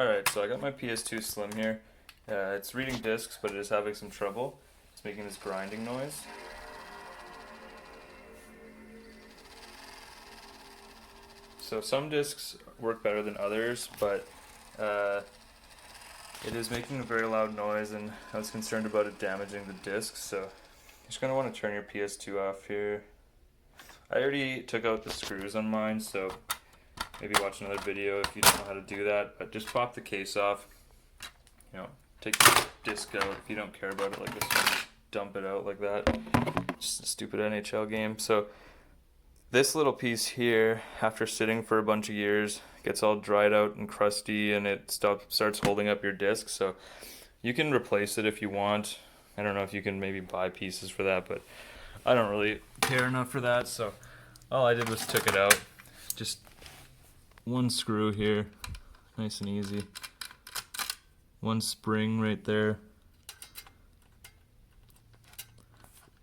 Alright, so I got my PS2 Slim here. It's reading discs, but it is having some trouble. It's making this grinding noise. So some discs work better than others, but it is making a very loud noise, and I was concerned about it damaging the discs, so you're just going to want to turn your PS2 off here. I already took out the screws on mine, so maybe watch another video if you don't know how to do that, but just pop the case off, take the disc out if you don't care about it like this one, just dump it out like that. Just a stupid NHL game. So this little piece here, after sitting for a bunch of years, gets all dried out and crusty, and it starts holding up your disc, so you can replace it if you want. I don't know if you can maybe buy pieces for that, but I don't really care enough for that, so all I did was took it out. Just one screw here, nice and easy. One spring right there.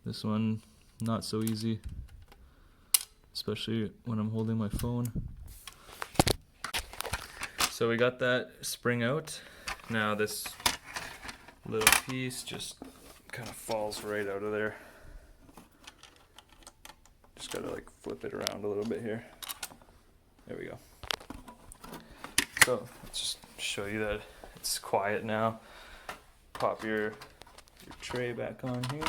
This one, not so easy, especially when I'm holding my phone. So we got that spring out. Now this little piece just kind of falls right out of there. Just gotta like flip it around a little bit here. There we go. So let's just show you that it's quiet now. Pop your tray back on here.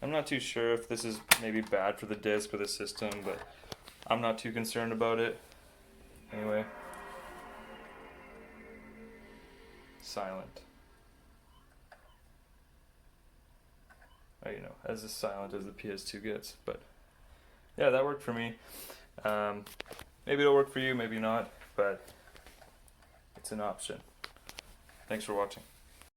I'm not too sure if this is maybe bad for the disc or the system, but I'm not too concerned about it. Anyway. Silent. As silent as the PS2 gets, but yeah, that worked for me. Maybe it'll work for you, maybe not, but it's an option. Thanks for watching.